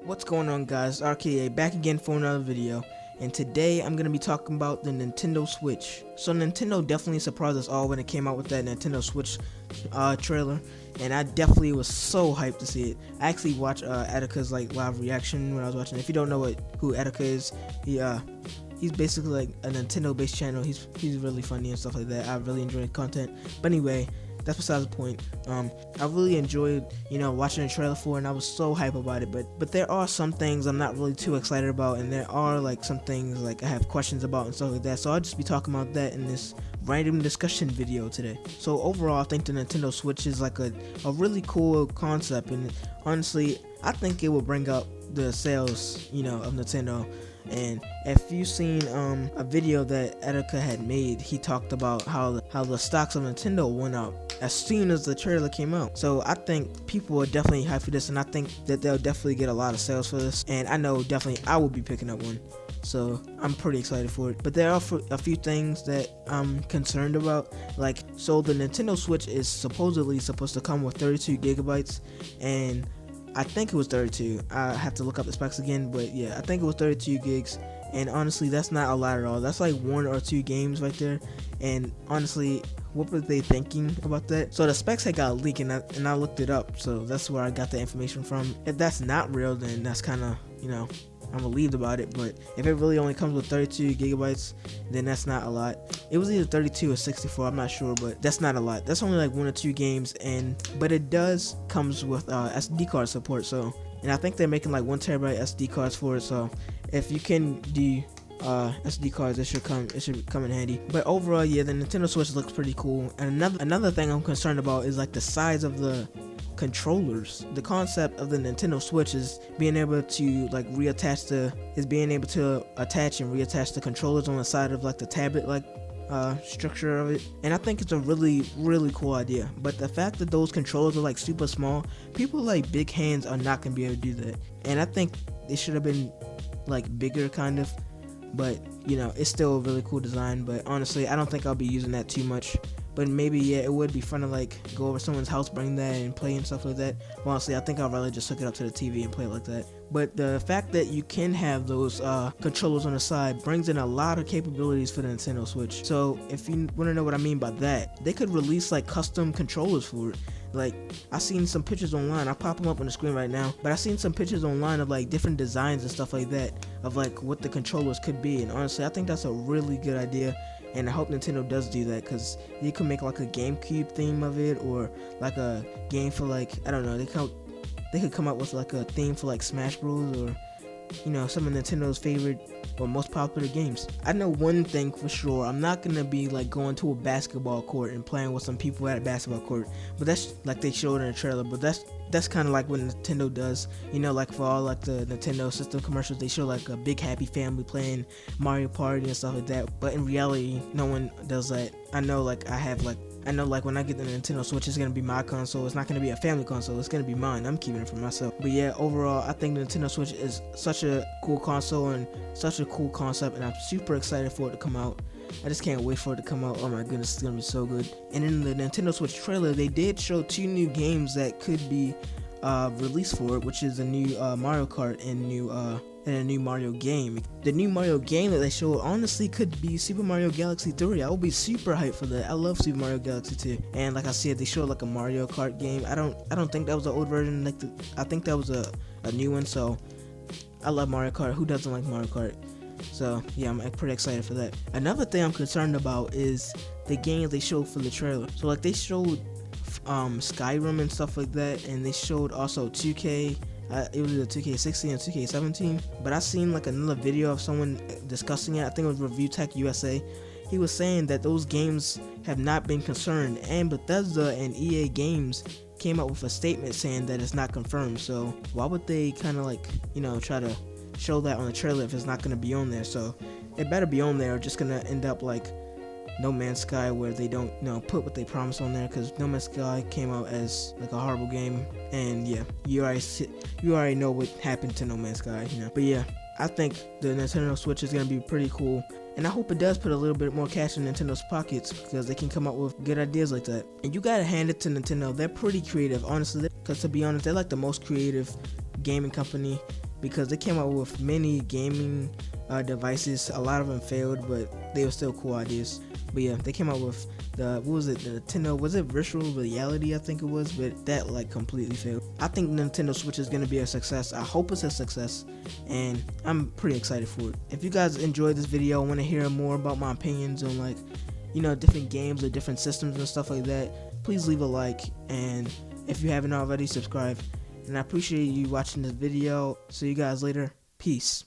What's going on, guys? RKA back again for another video, and today I'm going to be talking about the Nintendo Switch. So Nintendo definitely surprised us all when it came out with that Nintendo Switch trailer, and I definitely was so hyped to see it. I actually watched Attica's live reaction when I was watching. If you don't know who Attica is, he's basically like a Nintendo based channel. He's really funny and stuff like that. I really enjoy his content. But anyway, that's besides the point. I really enjoyed, watching the trailer for it, and I was so hype about it. But there are some things I'm not really too excited about, and there are some things I have questions about and stuff like that. So I'll just be talking about that in this random discussion video today. So overall, I think the Nintendo Switch is a really cool concept, and honestly, I think it will bring up the sales, of Nintendo. And if you've seen a video that Attica had made, he talked about how the stocks of Nintendo went up as soon as the trailer came out. So I think people are definitely hyped for this, and I think that they'll definitely get a lot of sales for this, and I know definitely I will be picking up one. So I'm pretty excited for it. But there are a few things that I'm concerned about. So the Nintendo Switch is supposedly supposed to come with 32 gigabytes, and I think it was 32. I have to look up the specs again, but yeah, I think it was 32 gigs. And honestly, that's not a lot at all. That's like 1 or 2 games right there. And honestly, what were they thinking about that? So the specs had got leaked, and I looked it up. So that's where I got the information from. If that's not real, then that's kind of, I'm relieved about it. But if it really only comes with 32 gigabytes, then that's not a lot. It was either 32 or 64, I'm not sure, but that's not a lot. That's only 1 or 2 games, but it does comes with SD card support. So, and I think they're making 1 terabyte SD cards for it. So if you can do SD cards, it should come in handy. But overall, yeah, the Nintendo Switch looks pretty cool. And another thing I'm concerned about is the size of the controllers. The concept of the Nintendo Switch is being able to attach and reattach the controllers on the side of the tablet structure of it, and I think it's a really cool idea. But the fact that those controllers are super small, people big hands are not gonna be able to do that, and I think it should have been bigger kind of. But it's still a really cool design. But honestly, I don't think I'll be using that too much. But maybe, yeah, it would be fun to go over someone's house, bring that and play and stuff like that. But honestly, I think I'd rather just hook it up to the TV and play it like that. But the fact that you can have those controllers on the side brings in a lot of capabilities for the Nintendo Switch. So if you want to know what I mean by that, they could release custom controllers for it. I seen some pictures online. I'll pop them up on the screen right now. But I seen some pictures online of different designs and stuff like that of what the controllers could be. And honestly, I think that's a really good idea. And I hope Nintendo does do that, because they could make a GameCube theme of it, or a game for I don't know. They could come up with a theme for Smash Bros, or some of Nintendo's favorite or most popular games. I know one thing for sure: I'm not gonna be going to a basketball court and playing with some people at a basketball court. But that's they showed in the trailer. But that's kind of what Nintendo does. For all the Nintendo system commercials, they show a big happy family playing Mario Party and stuff like that. But in reality, no one does that. I know I know when I get the Nintendo Switch, it's gonna be my console. It's not gonna be a family console. It's gonna be mine. I'm keeping it for myself. But yeah, overall, I think the Nintendo Switch is such a cool console and such a cool concept, and I'm super excited for it to come out. I just can't wait for it to come out. Oh my goodness, it's gonna be so good. And in the Nintendo Switch trailer, they did show 2 new games that could be released for it, which is a new Mario Kart and a new Mario game. The new Mario game that they showed honestly could be Super Mario Galaxy 3. I will be super hyped for that. I love Super Mario Galaxy 2. And like I said, they showed a Mario Kart game. I don't think that was the old version. I think that was a new one. So I love Mario Kart. Who doesn't like Mario Kart? So yeah, I'm pretty excited for that. Another thing I'm concerned about is the games they showed for the trailer. So they showed Skyrim and stuff like that, and they showed also 2K. It was a 2K16 and 2K17, but I seen another video of someone discussing it. I think it was Review Tech USA. He was saying that those games have not been confirmed, and Bethesda and EA Games came out with a statement saying that it's not confirmed. So why would they kind of try to show that on the trailer if it's not going to be on there? So it better be on there, or just gonna end up No Man's Sky, where they don't put what they promised on there, because No Man's Sky came out as a horrible game, and yeah, you already know what happened to No Man's Sky, But yeah, I think the Nintendo Switch is gonna be pretty cool, and I hope it does put a little bit more cash in Nintendo's pockets, because they can come up with good ideas like that. And you gotta hand it to Nintendo; they're pretty creative, honestly. Because to be honest, they're the most creative gaming company because they came out with many gaming devices. A lot of them failed, but they were still cool ideas. But yeah, they came out with the Nintendo, was it virtual reality, I think it was, but that like completely failed. I think Nintendo Switch is gonna be a success. I hope it's a success, and I'm pretty excited for it. If you guys enjoyed this video, want to hear more about my opinions on like, different games or different systems and stuff like that, please leave a like, and if you haven't already, subscribe. And I appreciate you watching this video. See you guys later. Peace.